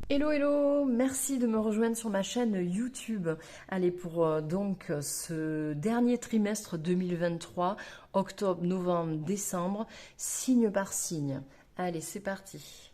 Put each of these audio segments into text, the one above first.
Hello hello, merci de me rejoindre sur ma chaîne YouTube. Allez, pour donc ce dernier trimestre 2023, octobre, novembre, décembre, signe par signe. Allez, c'est parti.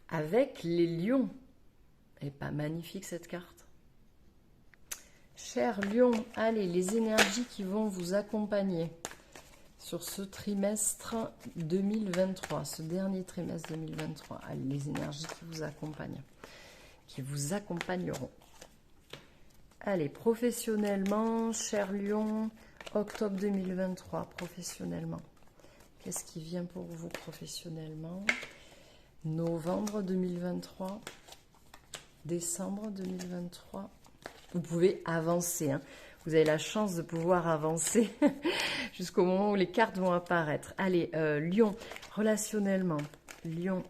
Avec les lions. Elle est pas magnifique cette carte? Cher lion, allez, les énergies qui vont vous accompagner sur ce trimestre 2023, ce dernier trimestre 2023. Allez, les énergies qui vous accompagnent, qui vous accompagneront. Allez, professionnellement, cher lion, octobre 2023, professionnellement. Qu'est-ce qui vient pour vous professionnellement? Novembre 2023, décembre 2023. Vous pouvez avancer, hein. Vous avez la chance de pouvoir avancer jusqu'au moment où les cartes vont apparaître. Allez, Lion, relationnellement. Lion,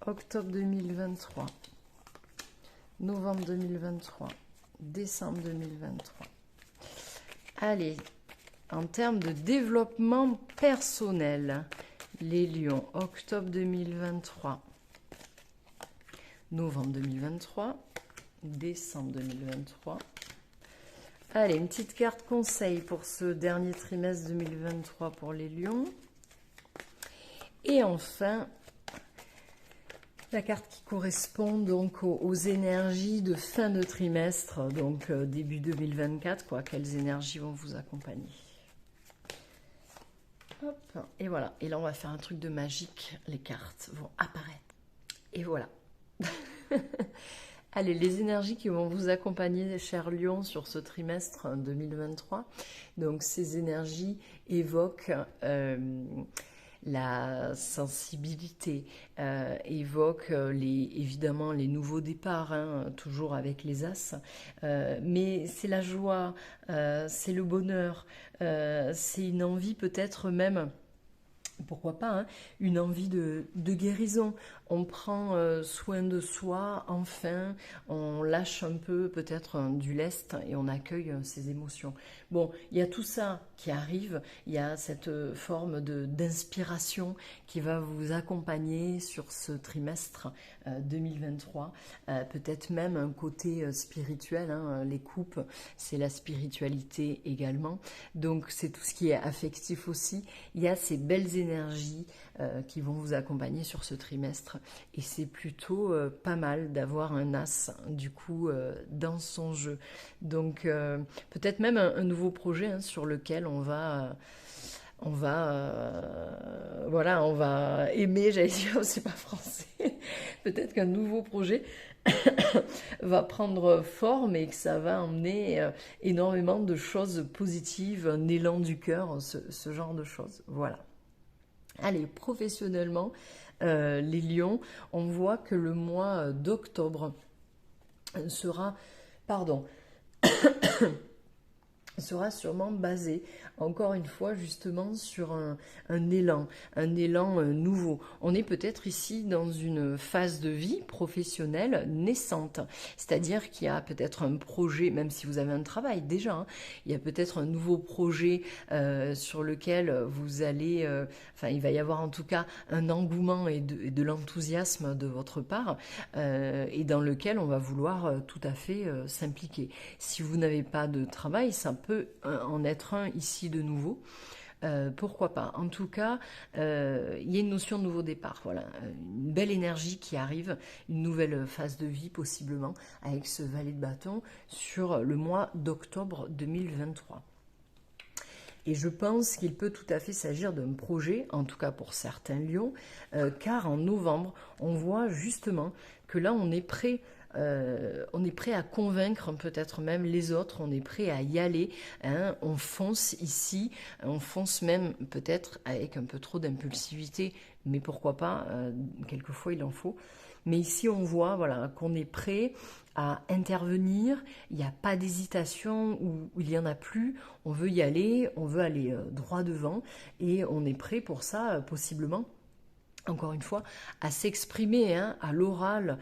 octobre 2023, novembre 2023, décembre 2023. Allez, en termes de développement personnel, les lions, octobre 2023, novembre 2023, décembre 2023. Allez, une petite carte conseil pour ce dernier trimestre 2023 pour les lions. Et enfin, la carte qui correspond donc aux énergies de fin de trimestre, donc début 2024, quoi. Quelles énergies vont vous accompagner? Hop, et voilà. Et là, on va faire un truc de magique. Les cartes vont apparaître. Et voilà. Allez, les énergies qui vont vous accompagner, cher Lion, sur ce trimestre 2023. Donc, ces énergies évoquent la sensibilité, évoquent évidemment les nouveaux départs, hein, toujours avec les As. Mais c'est la joie, c'est le bonheur, c'est une envie peut-être même... Pourquoi pas, hein, une envie de guérison. On prend soin de soi, enfin, on lâche un peu peut-être du lest et on accueille ses émotions. Bon, il y a tout ça qui arrive, il y a cette forme d'inspiration qui va vous accompagner sur ce trimestre 2023. Peut-être même un côté spirituel, hein, les coupes, c'est la spiritualité également. Donc c'est tout ce qui est affectif aussi. Il y a ces belles énergies qui vont vous accompagner sur ce trimestre et c'est plutôt pas mal d'avoir un as du coup dans son jeu. Donc peut-être même un nouveau projet, hein, sur lequel voilà, on va aimer, j'allais dire, c'est pas français. Peut-être qu'un nouveau projet va prendre forme et que ça va emmener énormément de choses positives, un élan du cœur, ce genre de choses. Voilà. Allez, professionnellement, les lions, on voit que le mois d'octobre sera, pardon, sera sûrement basé, encore une fois, justement sur un élan nouveau. On est peut-être ici dans une phase de vie professionnelle naissante, c'est-à-dire qu'il y a peut-être un projet, même si vous avez un travail déjà, hein, il y a peut-être un nouveau projet sur lequel vous allez, enfin il va y avoir en tout cas un engouement et de l'enthousiasme de votre part, et dans lequel on va vouloir tout à fait s'impliquer. Si vous n'avez pas de travail, ça peut en être un ici de nouveau. Pourquoi pas? En tout cas, il y a une notion de nouveau départ. Voilà, une belle énergie qui arrive, une nouvelle phase de vie possiblement avec ce valet de bâton sur le mois d'octobre 2023. Et je pense qu'il peut tout à fait s'agir d'un projet, en tout cas pour certains lions, car en novembre, on voit justement que là, on est prêt à convaincre peut-être même les autres, on est prêt à y aller, hein, on fonce ici, on fonce même peut-être avec un peu trop d'impulsivité, mais pourquoi pas, quelquefois il en faut. Mais ici on voit, voilà, qu'on est prêt à intervenir, il n'y a pas d'hésitation ou il n'y en a plus, on veut y aller, on veut aller droit devant et on est prêt pour ça possiblement, encore une fois, à s'exprimer, hein, à l'oral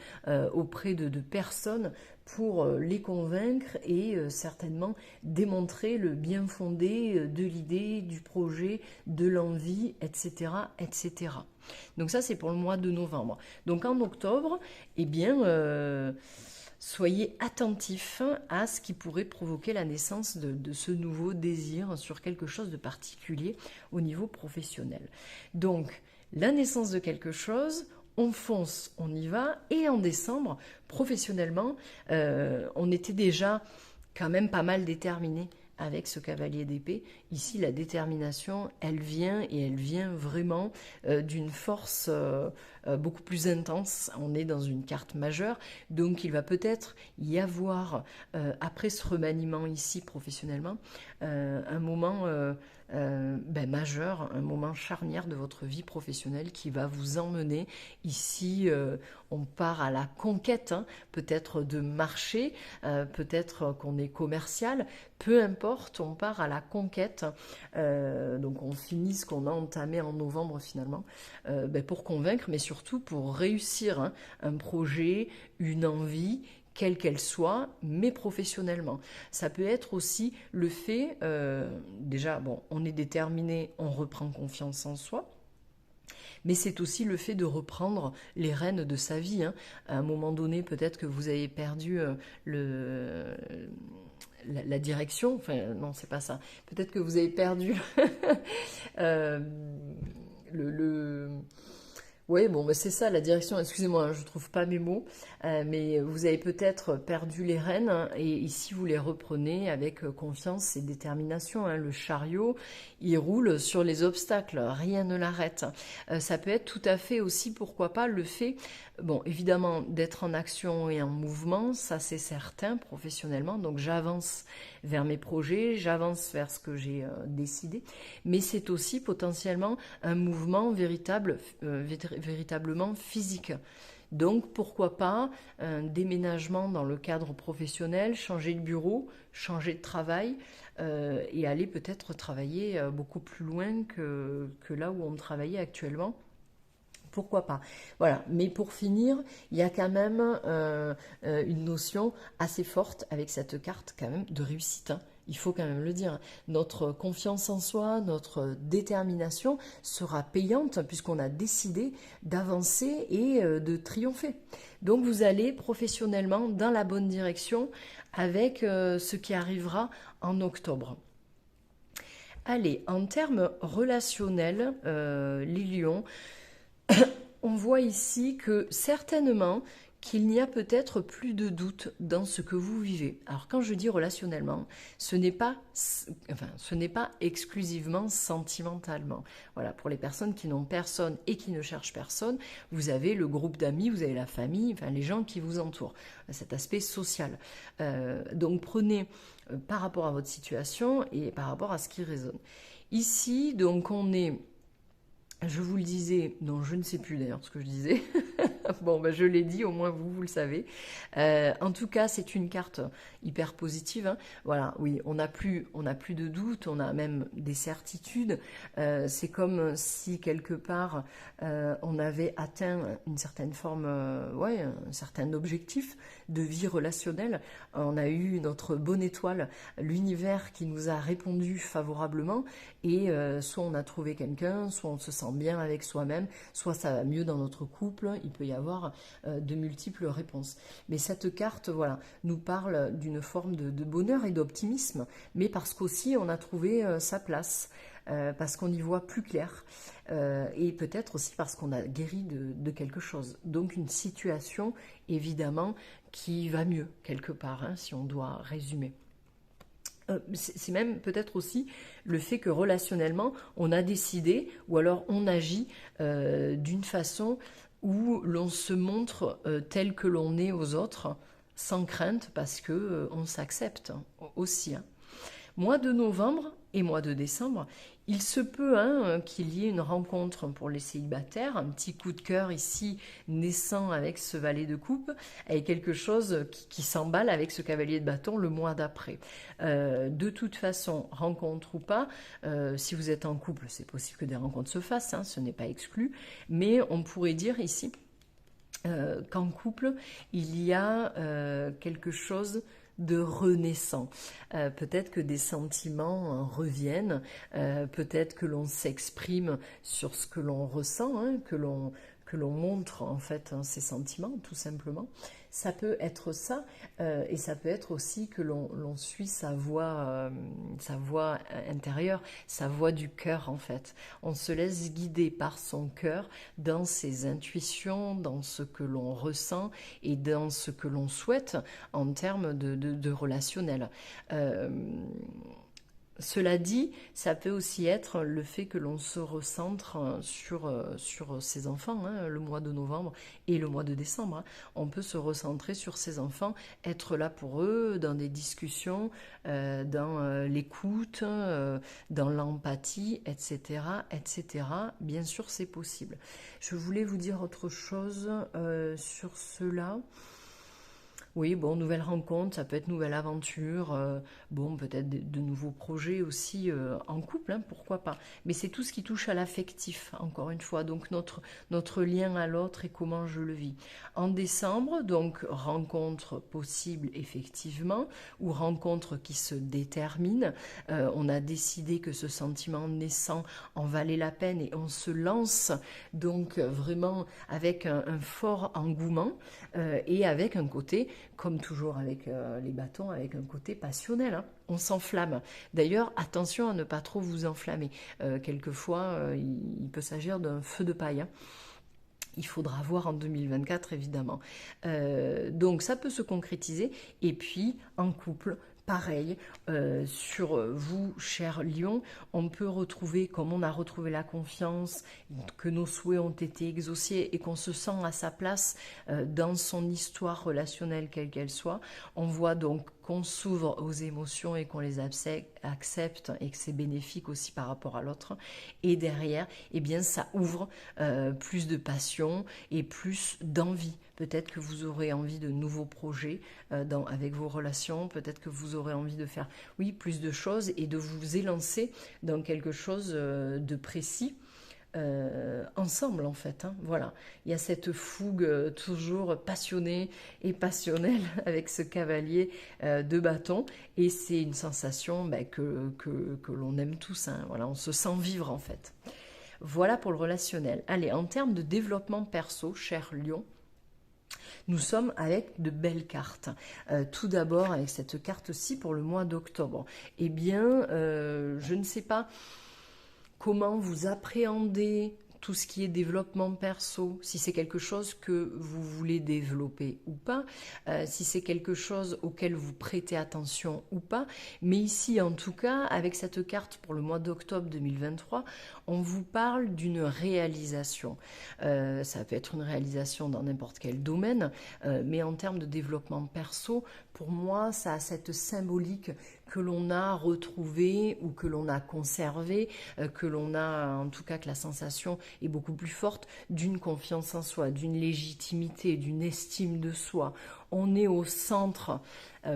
auprès de personnes pour les convaincre et certainement démontrer le bien fondé de l'idée, du projet, de l'envie, etc., etc. Donc ça, c'est pour le mois de novembre. Donc en octobre, eh bien, soyez attentifs à ce qui pourrait provoquer la naissance de ce nouveau désir sur quelque chose de particulier au niveau professionnel. Donc, la naissance de quelque chose, on fonce, on y va. Et en décembre, professionnellement, on était déjà quand même pas mal déterminé avec ce cavalier d'épée. Ici, la détermination, elle vient et elle vient vraiment d'une force beaucoup plus intense. On est dans une carte majeure, donc il va peut-être y avoir, après ce remaniement ici professionnellement, un moment majeur, un moment charnière de votre vie professionnelle qui va vous emmener. Ici, on part à la conquête, hein, peut-être de marché, peut-être qu'on est commercial, peu importe, on part à la conquête. Donc on finit ce qu'on a entamé en novembre finalement, pour convaincre, mais surtout pour réussir, hein, un projet, une envie, quelle qu'elle soit, mais professionnellement. Ça peut être aussi le fait, déjà, bon, on est déterminé, on reprend confiance en soi, mais c'est aussi le fait de reprendre les rênes de sa vie, hein. À un moment donné, peut-être que vous avez perdu la direction, enfin non, c'est pas ça. Peut-être que vous avez perdu euh, le oui, bon, bah, c'est ça la direction. Excusez-moi, hein, je trouve pas mes mots, mais vous avez peut-être perdu les rênes, hein, et ici vous les reprenez avec confiance et détermination, hein. Le chariot, il roule sur les obstacles, rien ne l'arrête. Ça peut être tout à fait aussi, pourquoi pas, le fait, bon, évidemment, d'être en action et en mouvement, ça c'est certain professionnellement. Donc j'avance vers mes projets, j'avance vers ce que j'ai décidé, mais c'est aussi potentiellement un mouvement véritablement physique. Donc pourquoi pas un déménagement dans le cadre professionnel, changer de bureau, changer de travail, et aller peut-être travailler beaucoup plus loin que là où on travaillait actuellement. Pourquoi pas? Voilà. Mais pour finir, il y a quand même une notion assez forte avec cette carte quand même de réussite, hein. Il faut quand même le dire. Notre confiance en soi, notre détermination sera payante puisqu'on a décidé d'avancer et de triompher. Donc vous allez professionnellement dans la bonne direction avec ce qui arrivera en octobre. Allez, en termes relationnels, les lions, on voit ici que certainement qu'il n'y a peut-être plus de doute dans ce que vous vivez. Alors quand je dis relationnellement, ce n'est pas exclusivement sentimentalement. Voilà, pour les personnes qui n'ont personne et qui ne cherchent personne, vous avez le groupe d'amis, vous avez la famille, enfin les gens qui vous entourent, cet aspect social. Donc prenez par rapport à votre situation et par rapport à ce qui résonne. Ici, donc on est... Je vous le disais, non, je ne sais plus d'ailleurs ce que je disais. Bon, ben, je l'ai dit, au moins vous le savez. En tout cas, c'est une carte hyper positive, hein. Voilà, oui, on n'a plus de doute, on a même des certitudes. C'est comme si quelque part on avait atteint une certaine forme, un certain objectif de vie relationnelle. On a eu notre bonne étoile, l'univers qui nous a répondu favorablement, et soit on a trouvé quelqu'un, soit on se sent bien avec soi-même, soit ça va mieux dans notre couple. Il peut y avoir de multiples réponses. Mais cette carte, voilà, nous parle d'une forme de bonheur et d'optimisme, mais parce qu'aussi on a trouvé sa place, parce qu'on y voit plus clair, et peut-être aussi parce qu'on a guéri de quelque chose. Donc une situation, évidemment, qui va mieux quelque part, hein, si on doit résumer. C'est même peut-être aussi le fait que relationnellement, on a décidé ou alors on agit d'une façon où l'on se montre tel que l'on est aux autres, sans crainte, parce que on s'accepte aussi, hein. Mois de novembre et mois de décembre, il se peut, hein, qu'il y ait une rencontre pour les célibataires, un petit coup de cœur ici naissant avec ce valet de coupe, et quelque chose qui s'emballe avec ce cavalier de bâton le mois d'après. De toute façon, rencontre ou pas, si vous êtes en couple, c'est possible que des rencontres se fassent, hein, ce n'est pas exclu, mais on pourrait dire ici qu'en couple, il y a quelque chose de renaissant. Peut-être que des sentiments reviennent, peut-être que l'on s'exprime sur ce que l'on ressent, hein, que l'on montre en fait hein, ses sentiments tout simplement. Ça peut être ça, et ça peut être aussi que l'on suit sa voix intérieure, sa voix du cœur en fait. On se laisse guider par son cœur dans ses intuitions, dans ce que l'on ressent et dans ce que l'on souhaite en termes de relationnel. Euh, Cela dit, ça peut aussi être le fait que l'on se recentre sur ses enfants, hein, le mois de novembre et le mois de décembre. Hein. On peut se recentrer sur ses enfants, être là pour eux dans des discussions, dans l'écoute, dans l'empathie, etc., etc. Bien sûr, c'est possible. Je voulais vous dire autre chose sur cela. Oui, bon, nouvelle rencontre, ça peut être nouvelle aventure, bon, peut-être de nouveaux projets aussi en couple, hein, pourquoi pas. Mais c'est tout ce qui touche à l'affectif, encore une fois, donc notre lien à l'autre et comment je le vis. En décembre, donc, rencontre possible effectivement, ou rencontre qui se détermine. On a décidé que ce sentiment naissant en valait la peine et on se lance donc vraiment avec un fort engouement et avec un côté comme toujours avec les bâtons, avec un côté passionnel. Hein. On s'enflamme. D'ailleurs, attention à ne pas trop vous enflammer. Quelquefois, il peut s'agir d'un feu de paille. Hein. Il faudra voir en 2024, évidemment. Donc, ça peut se concrétiser. Et puis, en couple, pareil, sur vous, cher Lion, on peut retrouver, comme on a retrouvé la confiance, que nos souhaits ont été exaucés et qu'on se sent à sa place dans son histoire relationnelle, quelle qu'elle soit. On voit donc qu'on s'ouvre aux émotions et qu'on les accepte et que c'est bénéfique aussi par rapport à l'autre. Et derrière, eh bien, ça ouvre plus de passion et plus d'envie. Peut-être que vous aurez envie de nouveaux projets avec vos relations. Peut-être que vous aurez envie de faire, oui, plus de choses et de vous élancer dans quelque chose de précis. Ensemble en fait, hein, voilà. Il y a cette fougue toujours passionnée et passionnelle avec ce cavalier de bâton et c'est une sensation que l'on aime tous, hein, voilà, on se sent vivre en fait. Voilà pour le relationnel. Allez, en termes de développement perso, cher Lion, nous sommes avec de belles cartes. Tout d'abord avec cette carte-ci pour le mois d'octobre. Eh bien, je ne sais pas comment vous appréhendez tout ce qui est développement perso, si c'est quelque chose que vous voulez développer ou pas, si c'est quelque chose auquel vous prêtez attention ou pas. Mais ici, en tout cas, avec cette carte pour le mois d'octobre 2023, on vous parle d'une réalisation. Ça peut être une réalisation dans n'importe quel domaine, mais en termes de développement perso, pour moi, ça a cette symbolique que l'on a retrouvé ou que l'on a conservé, que l'on a, en tout cas que la sensation est beaucoup plus forte d'une confiance en soi, d'une légitimité, d'une estime de soi. On est au centre,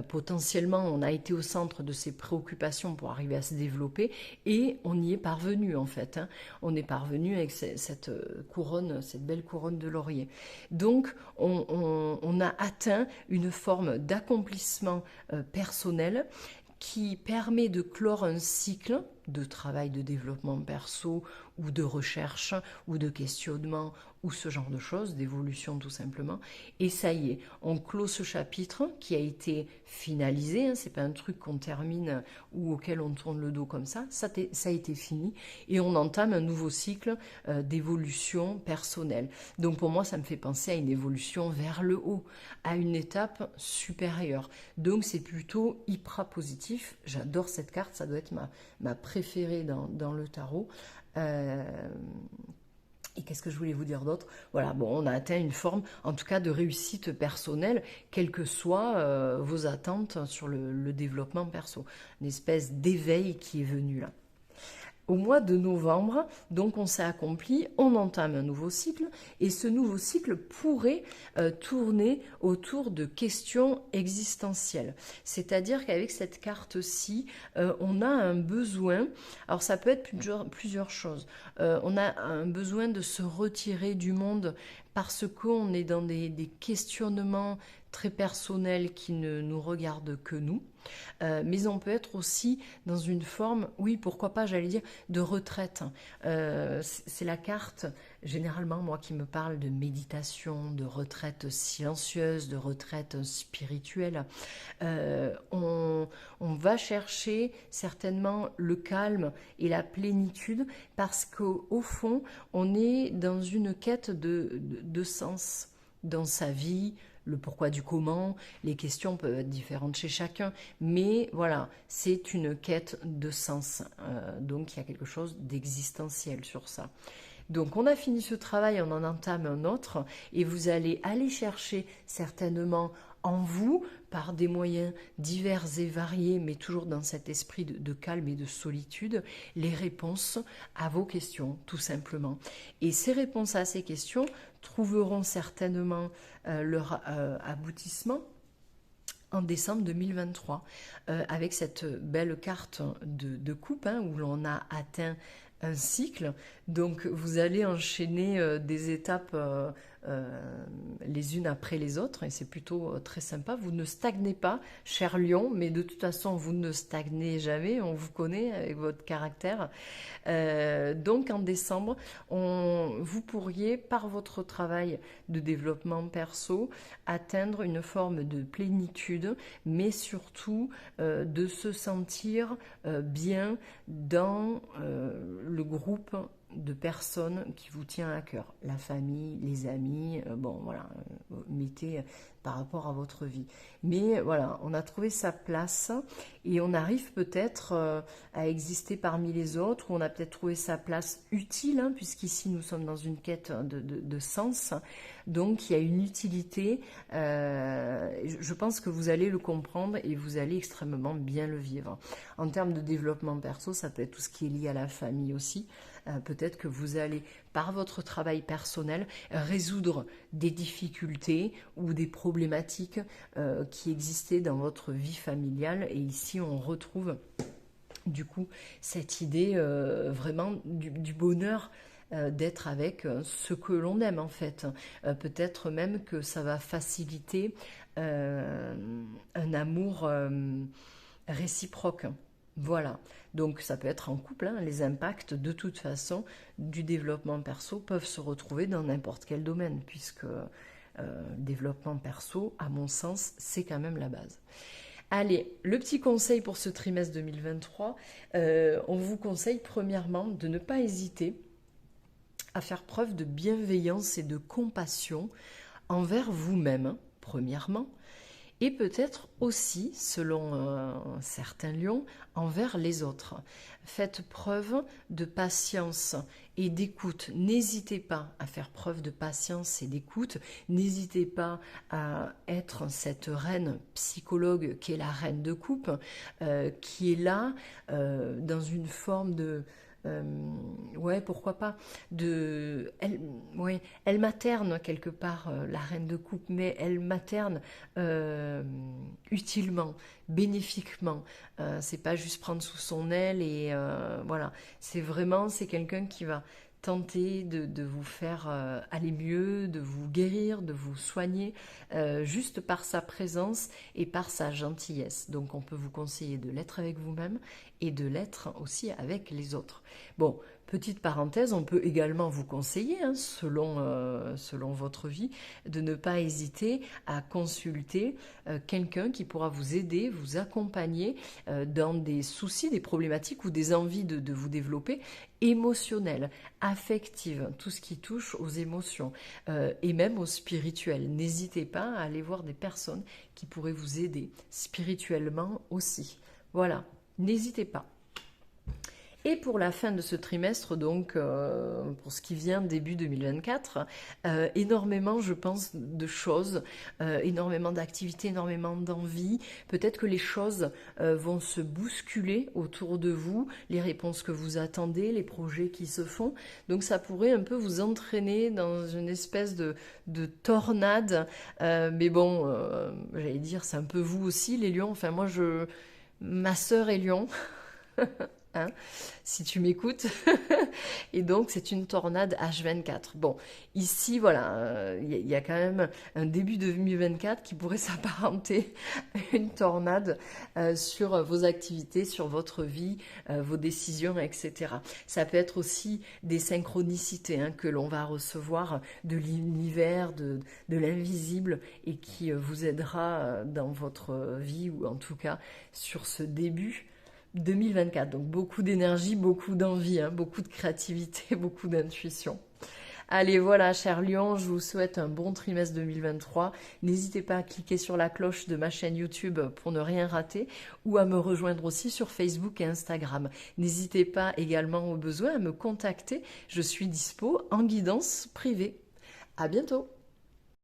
potentiellement on a été au centre de ses préoccupations pour arriver à se développer et on y est parvenu en fait. Hein. On est parvenu avec cette couronne, cette belle couronne de laurier. Donc on a atteint une forme d'accomplissement personnel qui permet de clore un cycle de travail de développement perso ou de recherche ou de questionnement ou ce genre de choses, d'évolution tout simplement. Et ça y est, on clôt ce chapitre qui a été finalisé, hein, c'est pas un truc qu'on termine ou auquel on tourne le dos comme ça a été fini et on entame un nouveau cycle d'évolution personnelle. Donc pour moi, ça me fait penser à une évolution vers le haut, à une étape supérieure. Donc c'est plutôt hyper positif. J'adore cette carte, ça doit être ma préférée dans le tarot. Et qu'est-ce que je voulais vous dire d'autre? Voilà, bon, on a atteint une forme, en tout cas, de réussite personnelle, quelles que soient vos attentes sur le développement perso. Une espèce d'éveil qui est venu là. Au mois de novembre, donc on s'est accompli, on entame un nouveau cycle et ce nouveau cycle pourrait tourner autour de questions existentielles. C'est-à-dire qu'avec cette carte-ci, on a un besoin, alors ça peut être plusieurs choses, on a un besoin de se retirer du monde parce qu'on est dans des questionnements très personnel qui ne nous regarde que nous. Mais on peut être aussi dans une forme, oui, pourquoi pas, j'allais dire, de retraite. C'est la carte, généralement, moi, qui me parle de méditation, de retraite silencieuse, de retraite spirituelle. On va chercher certainement le calme et la plénitude parce qu'au fond, on est dans une quête de sens dans sa vie, le pourquoi du comment, les questions peuvent être différentes chez chacun, mais voilà, c'est une quête de sens. Donc il y a quelque chose d'existentiel sur ça. Donc on a fini ce travail, on en entame un autre, et vous allez aller chercher certainement en vous, par des moyens divers et variés, mais toujours dans cet esprit de calme et de solitude, les réponses à vos questions, tout simplement. Et ces réponses à ces questions trouveront certainement leur aboutissement en décembre 2023, avec cette belle carte de coupe où l'on a atteint un cycle. Donc vous allez enchaîner des étapes les unes après les autres et c'est plutôt très sympa. Vous ne stagnez pas, cher Lion, mais de toute façon vous ne stagnez jamais, on vous connaît avec votre caractère. Donc en décembre, vous pourriez par votre travail de développement perso atteindre une forme de plénitude, mais surtout de se sentir bien dans le groupe de personnes qui vous tient à cœur, la famille, les amis, bon voilà, mettez par rapport à votre vie. Mais voilà, on a trouvé sa place et on arrive peut-être à exister parmi les autres, ou on a peut-être trouvé sa place utile, puisqu'ici nous sommes dans une quête de sens, donc il y a une utilité, je pense que vous allez le comprendre et vous allez extrêmement bien le vivre. En termes de développement perso, ça peut être tout ce qui est lié à la famille aussi. Peut-être que vous allez, par votre travail personnel, résoudre des difficultés ou des problématiques qui existaient dans votre vie familiale. Et ici, on retrouve du coup cette idée vraiment du bonheur d'être avec ce que l'on aime en fait. Peut-être même que ça va faciliter un amour réciproque. Voilà, donc ça peut être en couple, les impacts de toute façon du développement perso peuvent se retrouver dans n'importe quel domaine, puisque le développement perso, à mon sens, c'est quand même la base. Allez, le petit conseil pour ce trimestre 2023, on vous conseille premièrement de ne pas hésiter à faire preuve de bienveillance et de compassion envers vous-même, premièrement, et peut-être aussi, selon certains lions, envers les autres. Faites preuve de patience et d'écoute. N'hésitez pas à faire preuve de patience et d'écoute. N'hésitez pas à être cette reine psychologue qui est la reine de coupe, qui est là dans une forme de... ouais, pourquoi pas. Elle materne quelque part, la reine de coupe, mais elle materne utilement, bénéfiquement. C'est pas juste prendre sous son aile et voilà. C'est quelqu'un qui va tenter de vous faire aller mieux, de vous guérir, de vous soigner, juste par sa présence et par sa gentillesse. Donc on peut vous conseiller de l'être avec vous-même et de l'être aussi avec les autres. Bon, petite parenthèse, on peut également vous conseiller, selon votre vie, de ne pas hésiter à consulter quelqu'un qui pourra vous aider, vous accompagner dans des soucis, des problématiques ou des envies de vous développer émotionnelles, affectives, tout ce qui touche aux émotions et même au spirituel. N'hésitez pas à aller voir des personnes qui pourraient vous aider spirituellement aussi. Voilà, n'hésitez pas. Et pour la fin de ce trimestre, donc pour ce qui vient début 2024, énormément, je pense, de choses, énormément d'activités, énormément d'envie. Peut-être que les choses vont se bousculer autour de vous, les réponses que vous attendez, les projets qui se font. Donc ça pourrait un peu vous entraîner dans une espèce de tornade. Mais bon, j'allais dire, c'est un peu vous aussi, les lions. Enfin, moi, ma sœur est lion. hein, si tu m'écoutes. Et donc, c'est une tornade H24. Bon, ici, voilà, il y a quand même un début de 2024 qui pourrait s'apparenter à une tornade sur vos activités, sur votre vie, vos décisions, etc. Ça peut être aussi des synchronicités hein, que l'on va recevoir de l'univers, de l'invisible et qui vous aidera dans votre vie ou en tout cas sur ce début 2024. Donc beaucoup d'énergie, beaucoup d'envie, hein, beaucoup de créativité, beaucoup d'intuition. Allez, voilà, cher Lion, je vous souhaite un bon trimestre 2023. N'hésitez pas à cliquer sur la cloche de ma chaîne YouTube pour ne rien rater ou à me rejoindre aussi sur Facebook et Instagram. N'hésitez pas également au besoin à me contacter. Je suis dispo en guidance privée. À bientôt!